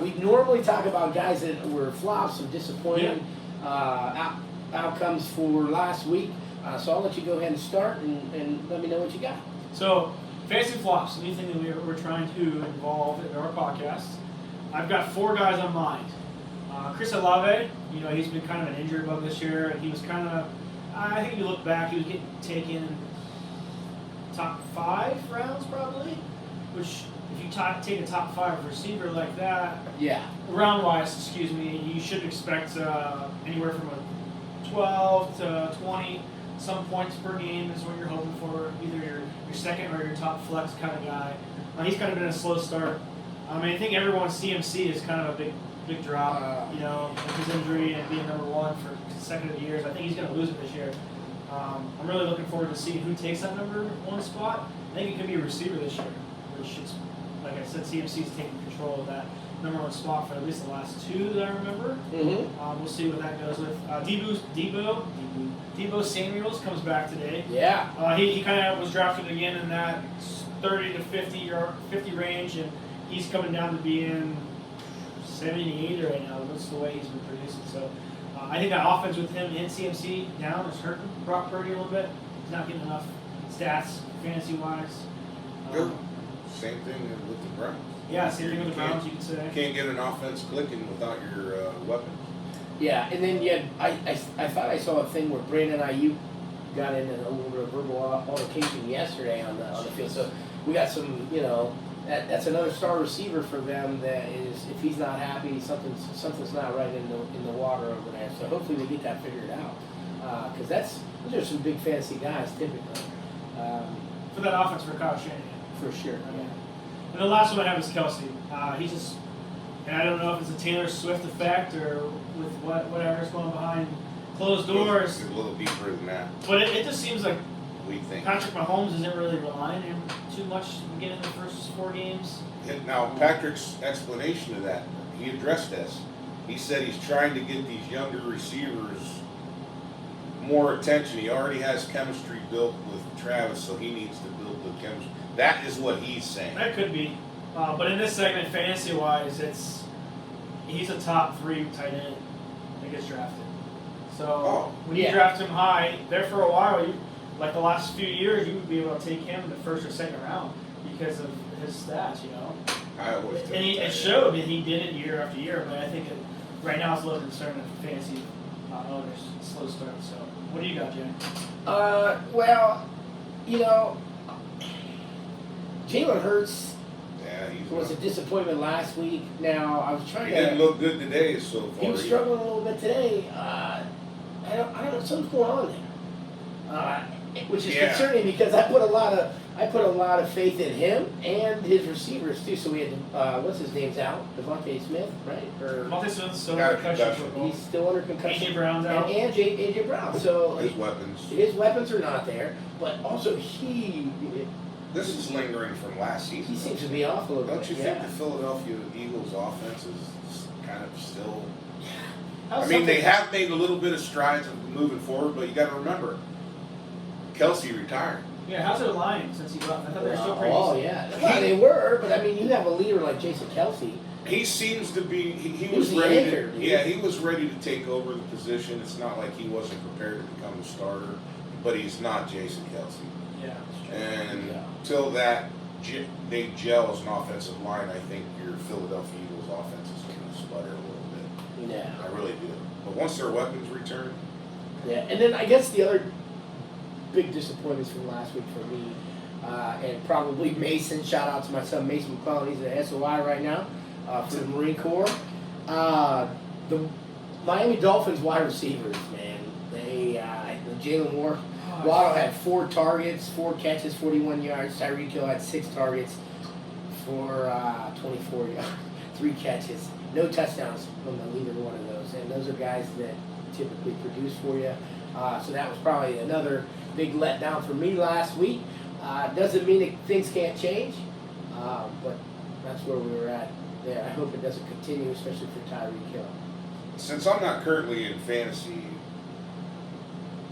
We normally talk about guys that were flops and disappointing outcomes for last week. So I'll let you go ahead and start and let me know what you got. So, fantasy flops, anything that we're trying to involve in our podcast. I've got 4 guys on mind. Chris Olave, he's been kind of an injury bug this year, and he was kind of, I think if you look back, he was getting taken top 5 rounds probably, which if you take a top 5 receiver like that, round-wise, you should expect anywhere from a 12 to 20 some points per game is what you're hoping for, either your second or your top flex kind of guy. He's kind of been a slow start. I think everyone's CMC is kind of a big drop, with his injury and being number 1 for consecutive years. I think he's going to lose it this year. I'm really looking forward to seeing who takes that number 1 spot. I think it could be a receiver this year, which is, like I said, CMC's taking control of that number 1 spot for at least the last 2 that I remember. Mm-hmm. We'll see what that goes with. Debo Samuels comes back today. Yeah. He kind of was drafted again in that 30 to 50 range, and he's coming down to being 78 right now. That's the way he's been producing. So I think that offense with him and CMC down is hurting Brock Purdy a little bit. He's not getting enough stats fantasy-wise. Same thing with the Browns. Yeah, same thing with the Browns, you could say. You can't get an offense clicking without your weapons. Yeah, and then I thought I saw a thing where Brandon Ayuk got in a little bit of verbal altercation yesterday on the field. So we got some, that's another star receiver for them. That is, if he's not happy, something's not right in the water over there. So hopefully they get that figured out, because those are some big fantasy guys typically. For that offense for Kyle Shanahan. For sure. Yeah. And the last one I have is Kelsey. He's just, and I don't know if it's a Taylor Swift effect or with whatever's going behind closed doors. It's a little deeper than that. But it just seems like We think. Patrick Mahomes isn't really relying on him too much beginning the first 4 games. Now, Patrick's explanation of that, he addressed this. He said he's trying to get these younger receivers more attention. He already has chemistry built with Travis, so he needs to build the chemistry. That is what he's saying. That could be. But in this segment, fantasy-wise, he's a top 3 tight end that gets drafted. So when you draft him high, there for a while, like the last few years, you would be able to take him in the 1st or 2nd round because of his stats, I always And it showed that he did it year after year, but I think right now it's a little concerning for fantasy owners. Slow start. So what do you got, Jay? Well, Jalen Hurts was a disappointment last week. Now I was trying He didn't look good today so far. He was struggling a little bit today. I don't know. Something's going on there. which is Yeah. concerning because I put a lot of faith in him and his receivers too. So we had what's his name's out, Devontae Smith, right? Or Monte Smith's still Got under a concussion concussion. protocol. he's still under concussion. AJ Brown's out. And AJ Brown. So His weapons. his weapons are not there, but also he This is lingering from last season. seems to be off a little Don't bit. you yeah. think the Philadelphia Eagles offense is kind of still? How's I mean, they something- have made a little bit of strides of moving forward, but you got to remember, Kelsey retired. Yeah, how's their line since he left? I thought they were still pretty Oh decent. yeah, well, they were, but I mean, you have a leader like Jason Kelsey. He seems to be. He He was was the ready. anchor, dude. Yeah, he was ready to take over the position. It's not like he wasn't prepared to become the starter, but he's not Jason Kelsey. Yeah. And Yeah. till they gel as an offensive line, I think your Philadelphia Eagles offense is going to sputter a little bit. Yeah. I really do. But once their weapons return, Yeah, and then I guess the other big disappointments from last week for me, and probably Mason. Shout out to my son Mason McClellan. He's at SOI right now for the Marine Corps. The Miami Dolphins wide receivers, man. They Jalen Waddle had 4 targets, 4 catches, 41 yards. Tyreek Hill had 6 targets for 24 yards, 3 catches, no touchdowns from either one of those. And those are guys that typically produce for you. So that was probably another big letdown for me last week. Doesn't mean that things can't change, but that's where we were at there. I hope it doesn't continue, especially for Tyreek Hill. since I'm not currently in fantasy,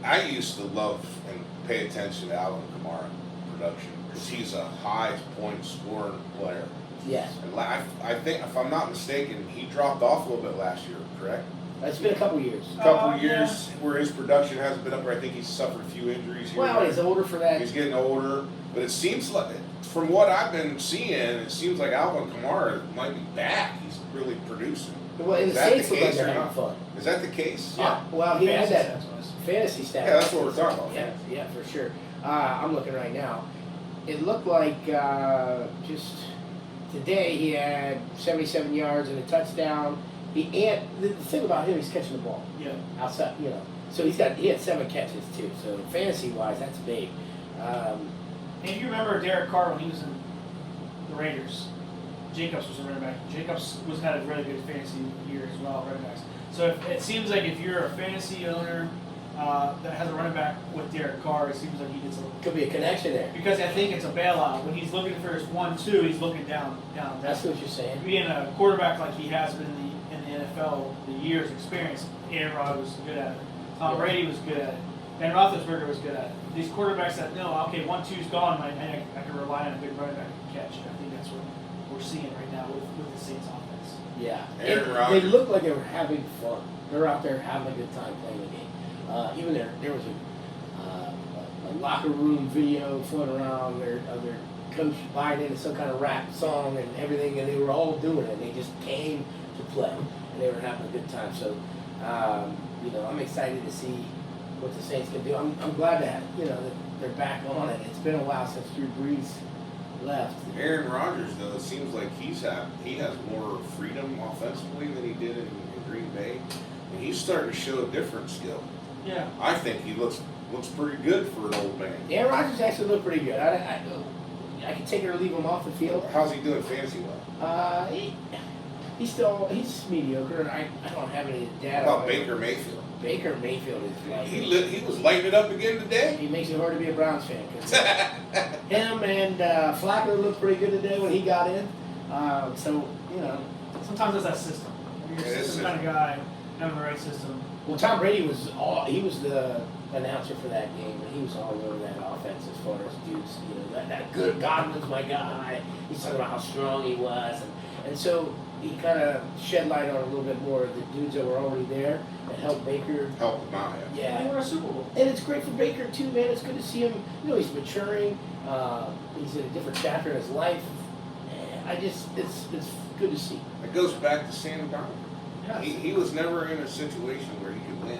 I used to love and pay attention to Alvin Kamara production because he's a high point scoring player. Yes, And I think, if I'm not mistaken, he dropped off a little bit last year, correct? it's been a couple years. A couple Yeah. years where his production hasn't been up there. I think he's suffered a few injuries here. Well, he's older for that. He's getting older, but it seems like, from what I've been seeing, it seems like Alvin Kamara might be back. He's really producing. Well, in Is the that States, the look like case they're or having not? fun. Is that the case? Yeah. Well, he had Fantasy that stats-wise. fantasy stat. Yeah, that's what we're talking about. Yeah, for sure. I'm looking right now. It looked like just today he had 77 yards and a touchdown. The thing about him, he's catching the ball Yeah. outside, you know. So he had 7 catches too. So fantasy wise, that's big. And if you remember Derek Carr when he was in the Raiders, Jacobs was a running back. Jacobs had a really good fantasy year as well, running backs. So it seems like if you're a fantasy owner that has a running back with Derek Carr, it seems like he gets a little. Could be a connection there. Because I think it's a bailout. When he's looking for his 1-2, he's looking down. That's what you're saying. Being a quarterback like he has been in the NFL, the years experience, Aaron Rodgers was good at it. Tom Brady was good at it. Ben Roethlisberger was good at it. These quarterbacks that know, okay, 1-2's gone, I can rely on a good running back to catch. I think that's what we're seeing right now with the Saints offense. Yeah. Aaron They Rodgers. look like they were having fun. They're out there having a good time playing the game. Even there was a locker room video floating around of their coach buying into some kind of rap song and everything, and they were all doing it. They just came to play, and they were having a good time. So, I'm excited to see what the Saints can do. I'm glad that that they're back on it. It's been a while since Drew Brees left. Aaron Rodgers, though, it seems like he has more freedom offensively than he did in Green Bay, and he's starting to show a different skill. Yeah. I think he looks pretty good for an old man. Aaron Rodgers actually looked pretty good. I can take it or leave him off the field. How's he doing fantasy well? He's mediocre. I don't have any data. How about on him. Baker Mayfield? Baker Mayfield is like He was lighting it up again today. he makes it hard to be a Browns fan because him and Flacco looked pretty good today when he got in. Sometimes it's that system. When you're Yeah, a it's system kind of guy, having the right system. Well, Tom Brady was the announcer for that game, and he was all over that offense as far as dudes. That good Godwin's my guy. He's talking about how strong he was, and so he kind of shed light on a little bit more of the dudes that were already there and helped Baker. Help him out. Yeah. They won a Super Bowl. And it's great for Baker too, man. It's good to see him. He's maturing. He's in a different chapter in his life. It's good to see. It goes back to Sam Darnold. Yeah. He was never in a situation where he could win.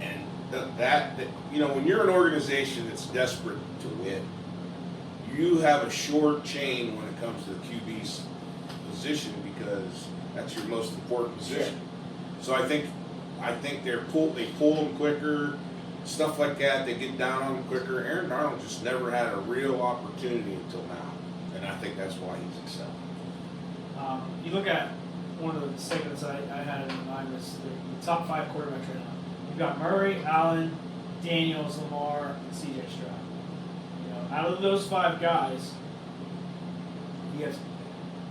And when you're an organization that's desperate to win, you have a short chain when it comes to the QB's position because that's your most important position. So I think they pull them quicker. stuff like that. They get down on him quicker. Aaron Donald just never had a real opportunity until now, and I think that's why he's excelling. You look at one of the segments I had in mind was the top 5 quarterbacks right now. You've got Murray, Allen, Daniels, Lamar, and C.J. Stroud. You know, out of those 5 guys, you have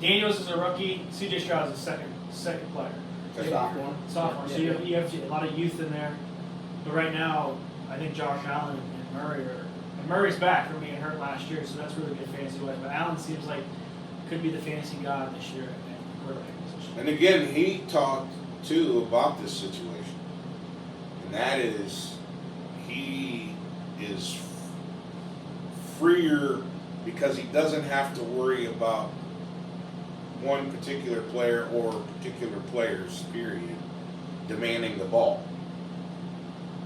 Daniels is a rookie, C.J. Stroud is a second player. Sophomore. Sophomore. So you have a lot of youth in there. But right now, I think Josh Allen and Murray and Murray's back from being hurt last year, so that's really good fantasy wise. But Allen seems like could be the fantasy god this year at the quarterback position. And again, he talked too about this situation, and that is he is freer because he doesn't have to worry about one particular player or particular players, period, demanding the ball.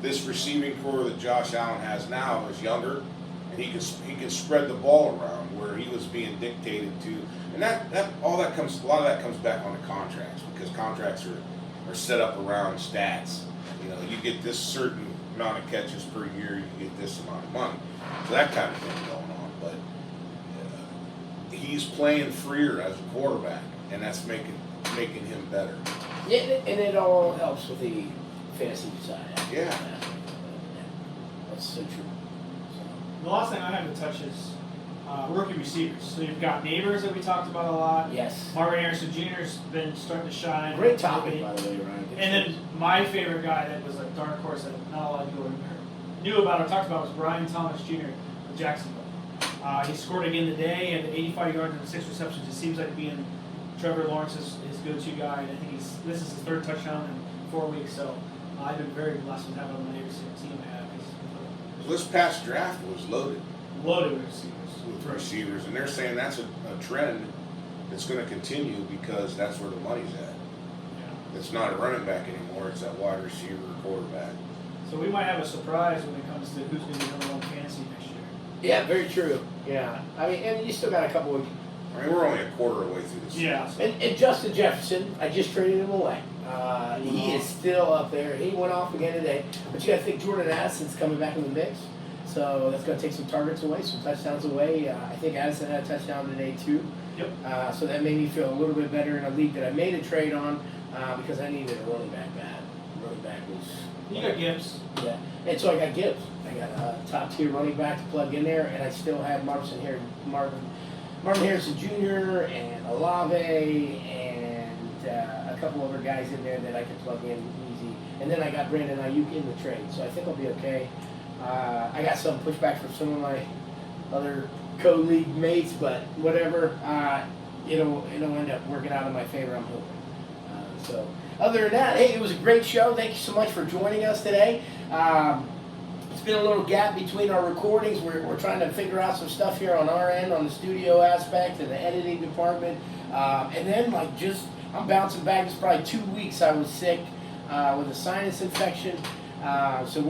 This receiving core that Josh Allen has now is younger, and he can spread the ball around where he was being dictated to, and a lot of that comes back on the contracts, because contracts are set up around stats. You know, you get this certain amount of catches per year, you get this amount of money, so that kind of thing going on. But he's playing freer as a quarterback, and that's making him better. Yeah, and it all helps with the fantasy side. Yeah. That's so true. The last thing I have to touch is rookie receivers. So you've got Neighbors that we talked about a lot. Yes. Marvin Harrison Jr.'s been starting to shine. Great topic, by the way, Ryan. Good And then choice. my favorite guy that was a dark horse that not a lot of people knew about or talked about was Brian Thomas Jr. of Jacksonville. He scored again today and 85 yards and 6 receptions. It seems like being Trevor Lawrence's his go-to guy. And I think this is his 3rd touchdown in 4 weeks. So I've been very blessed with having him on every single team I have. This past draft was loaded Loaded with receivers. with receivers, and they're saying that's a trend that's going to continue because that's where the money's at. Yeah. It's not a running back anymore; it's that wide receiver or quarterback. So we might have a surprise when it comes to who's going to be number 1 fantasy next year. Yeah, very true. Yeah. I mean, and you still got a couple of. I mean, we're only a quarter away through the season. Yeah. so- And Justin Jefferson, I just traded him away. He is still up there. He went off again today. But you got to think Jordan Addison's coming back in the mix. So that's going to take some targets away, some touchdowns away. I think Addison had a touchdown today too. Yep. So that made me feel a little bit better in a league that I made a trade on because I needed a running back bad. Running back was. You got Gibbs. Yeah. And so I got Gibbs. I got a top tier running back to plug in there, and I still have Marvin Harrison Jr. and Olave and a couple other guys in there that I can plug in easy. And then I got Brandon Ayuk in the trade, so I think I'll be okay. I got some pushback from some of my other co-league mates, but whatever. It'll end up working out in my favor, I'm hoping. So other than that, hey, it was a great show. Thank you so much for joining us today. It's been a little gap between our recordings. We're trying to figure out some stuff here on our end, on the studio aspect and the editing department. And then, I'm bouncing back. It's probably 2 weeks I was sick with a sinus infection. So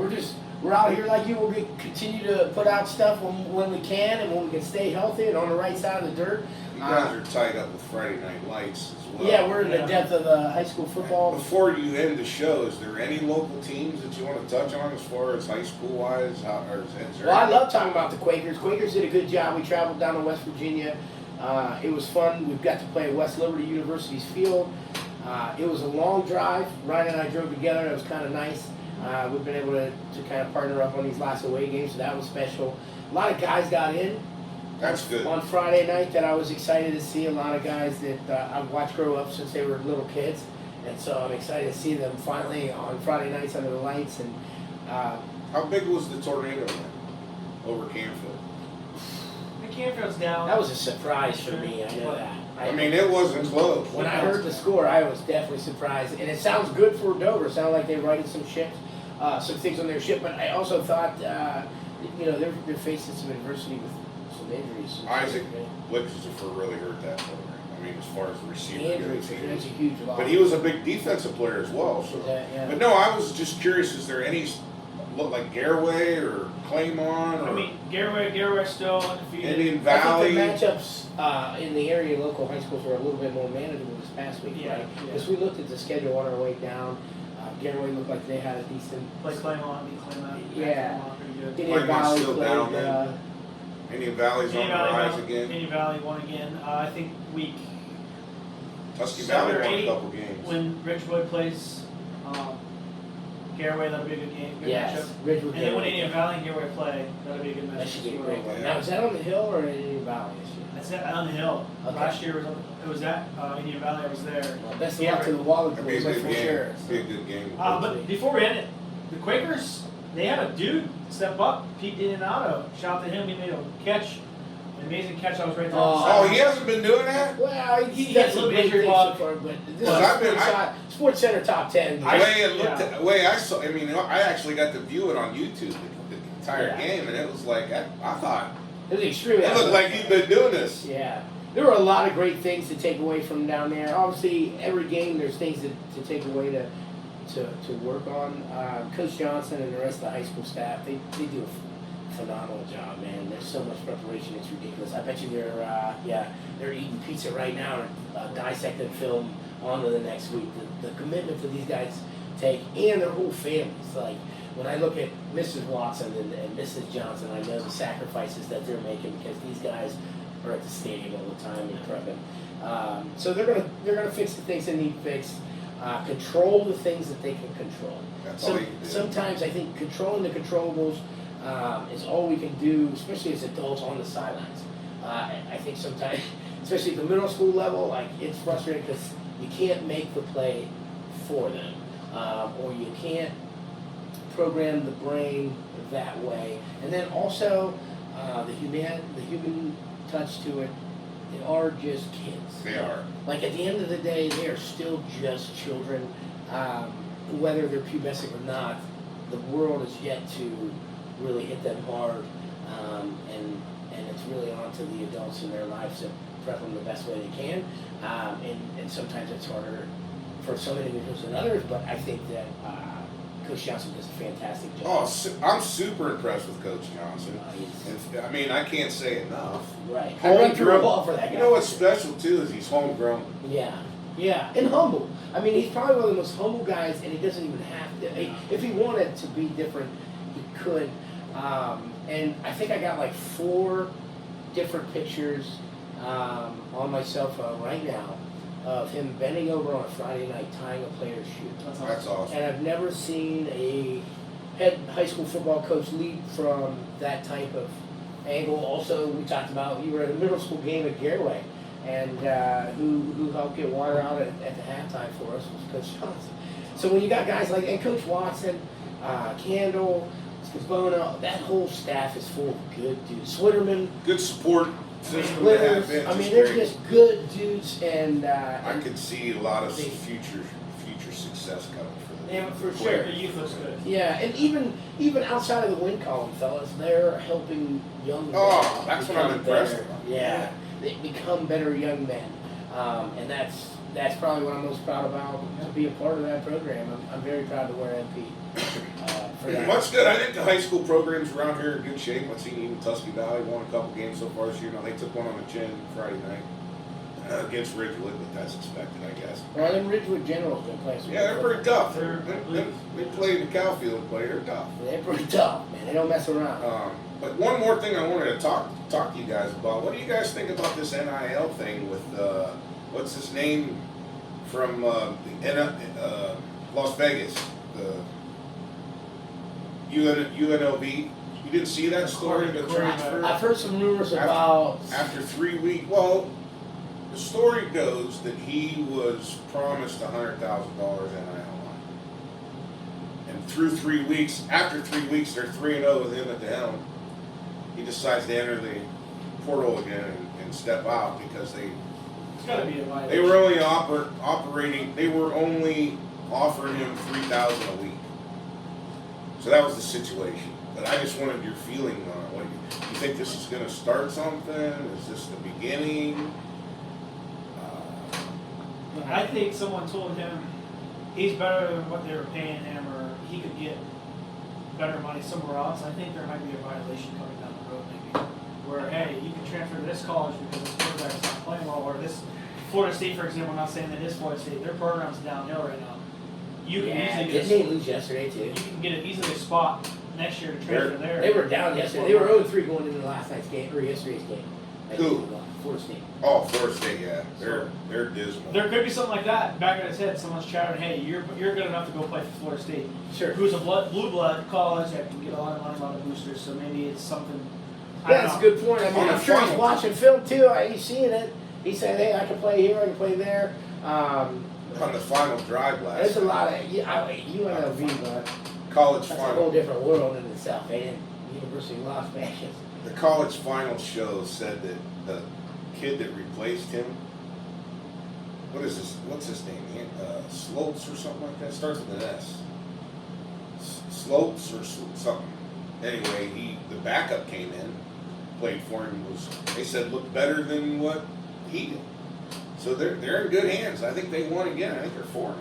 we're out here like you. We'll continue to put out stuff when we can and when we can stay healthy and on the right side of the dirt. You guys are tied up with Friday Night Lights as well. Yeah, we're in the depth of the high school football. Before you end the show, is there any local teams that you want to touch on as far as high school wise? Well, I love talking about the Quakers. Quakers did a good job. We traveled down to West Virginia. It was fun. We've got to play at West Liberty University's field. It was a long drive. Ryan and I drove together. It was kind of nice. We've been able to kind of partner up on these last away games, so that was special. A lot of guys got in. That's good. On Friday night that I was excited to see. A lot of guys that I've watched grow up since they were little kids. And so I'm excited to see them finally on Friday nights under the lights. And How big was the tornado over Canfield? The Canfield's down. that was a surprise for me. I know that. I mean, it wasn't close. When I heard the score, I was definitely surprised. And it sounds good for Dover. It sounded like they righted some ships, some things on their ship. But I also thought, they're facing some adversity with some injuries. Isaac Blixfer really hurt that program. I mean, as far as the receiver Injuries, goes, that's a huge loss. but he was a big defensive player as well. So, Yeah. but no, I was just curious. Is there any look like Garraway or Claymont or I mean, Garraway still undefeated. Indian I Valley? think the matchups in the area local high schools were a little bit more manageable this past week, Yeah, right? yeah. Because we looked at the schedule on our way down. Garraway looked like they had a decent. Play Claymont, beat Claymont. Yeah. Claymont pretty good. Indian Claymont's Valley still played. down there. Indian Valley's on the rise again. Indian Valley won again. I think week Tusky 7 Valley or won a 8 couple games. when Ridgewood plays Garraway, that'll be a good game. Good Yes, matchup. Ridgewood. And then when Indian Valley and Garraway play, that'll be a good matchup. That should be a as great well. one. Now, is that on the hill or in Indian Valley this year? That's it, on the hill. Okay. Last year it was at Indian Valley. I was there. Well, best of luck to the Waller That'd be a boys, good for game. sure. Be a good game. But before we end it, the Quakers, they had a dude step up, Pete Dinonato. Shout out to him. He made a catch, an amazing catch. I was right there. on the Oh, sideline. he hasn't been doing that? Well, He he gets gets a a little big injury thing bug. so far, but this Well, is I've been- Sports Center top 10. The I- way it looked, yeah. the way I saw, I mean, I actually got to view it on YouTube, the entire Yeah. game, and it was like, I thought, It was extremely. it looked like he'd been doing this. Yeah. There were a lot of great things to take away from down there. Obviously, every game there's things to take away to work on. Coach Johnson and the rest of the high school staff, they do a phenomenal job, man. There's so much preparation, it's ridiculous. I bet you they're eating pizza right now and dissecting film on to the next week. The commitment that these guys take and their whole families. Like, when I look at Mrs. Watson and Mrs. Johnson, I know the sacrifices that they're making because these guys are at the stadium all the time and prepping. So they're gonna fix the things that need fixed. Control the things that they can control. That's all you can do. Sometimes I think controlling the controllables is all we can do, especially as adults on the sidelines. I think sometimes, especially at the middle school level, like it's frustrating because you can't make the play for them, or you can't program the brain that way. And then also the human touch to it. They are just kids. They are. Like at the end of the day, they are still just children, whether they're pubescent or not. The world is yet to really hit them hard, and it's really on to the adults in their lives to prep them the best way they can. And sometimes it's harder for some individuals than others, but I think that Coach Johnson does a fantastic job. Oh, I'm super impressed with Coach Johnson. He's And, I mean, I can't say enough. right. I run through a Homegrown. wall for that guy. You know what's special too is he's homegrown. Yeah, and humble. I mean, he's probably one of the most humble guys, and he doesn't even have to. If he wanted to be different, he could. And I think I got like 4 different pictures on my cell phone right now of him bending over on a Friday night tying a player's shoe. That's awesome. And I've never seen a head high school football coach lead from that type of angle. Also, we talked about you were at a middle school game at Garraway, and who helped get water out at the halftime for us was Coach Johnson. So when you got guys like and Coach Watson, Candle, Scabona, that whole staff is full of good dudes. Switterman, Good support system to Splitters. have been. I mean, Just they're great. just good dudes, and I could see a lot of They- future success coming for them. Yeah, for Sure. sure. The youth looks good. Yeah, and even outside of the win column, fellas, they're helping young men. Oh, that's what I'm become impressed better. about. Yeah, they become better young men, and that's probably what I'm most proud about to be a part of that program. I'm very proud to wear MP for that. Much good. I think the high school programs around here are in good shape. I've seen even Tusky Valley won a couple games so far this year. Now they took one on the chin Friday night against Ridgewood, but that's expected, I guess. Well, them Ridgewood Generals been playing some Yeah, they're good pretty tough. They're- They play in the Cowfield play. They're tough. football. They're pretty tough, man. They don't mess around. But one more thing I wanted to talk to you guys about. What do you guys think about this NIL thing with what's his name from Las Vegas, the UNLV? You didn't see that story? The transfer I've heard some rumors about. after 3 weeks. Well, the story goes that he was promised $100,000 NIL money, and through 3 weeks, after 3 weeks, they're 3-0 with him at the helm. He decides to enter the portal again and step out because It's got to be a violation. they were only operating. They were only offering him $3,000 a week. So that was the situation. But I just wanted your feeling on it. What you think this is going to start something? Is this the beginning? I think someone told him he's better than what they were paying him, or he could get better money somewhere else. I think there might be a violation coming down the road, maybe, where hey, you can transfer to this college because this quarterback's not playing well, or this Florida State, for example. I'm not saying that it is Florida State; their program's downhill right now. you can Yeah, easily didn't they lose yesterday too? you can get easily a spot next year to transfer there. They were down yesterday. They were 0-3 going into last night's game or yesterday's game. Who? Florida State. Oh, Florida State, yeah. They're dismal. There could be something like that back in his head. Someone's shouting, "Hey, you're good enough to go play for Florida State." Sure. Who's a blue blood college that can get a lot of boosters. So maybe it's something. I Yeah, don't that's a know. good point. I mean, On I'm the sure he's final. watching film too. He's seeing it. He said, "Hey, I can play here. I can play there." On the final drive last There's a night, lot of UNLV, but college that's a whole final. different world in itself. They didn't. University of Las Vegas. The college final show said that the kid that replaced him, what's his name? Sloats or something like that. Starts with an S. Sloats or something. Anyway, the backup came in, played for him. They said looked better than what he did. So they're in good hands. I think they won again. I think they're 4-0.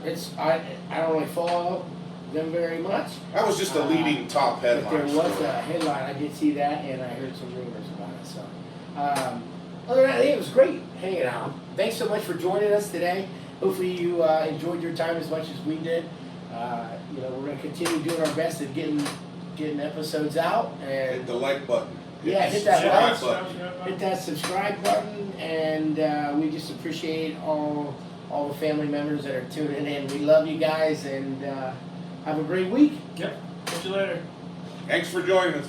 It's I don't really follow them very much. That was just a leading top But headline. there was story. a headline. I did see that, and I heard some rumors about it. So, other than that, I think it was great hanging out. Thanks so much for joining us today. Hopefully, you enjoyed your time as much as we did. We're going to continue doing our best at getting episodes out, and Hit the like button. Yeah, the hit that subscribe like button. hit that subscribe button. And we just appreciate all the family members that are tuning in. We love you guys, and have a great week. Yep. Catch you later. Thanks for joining us.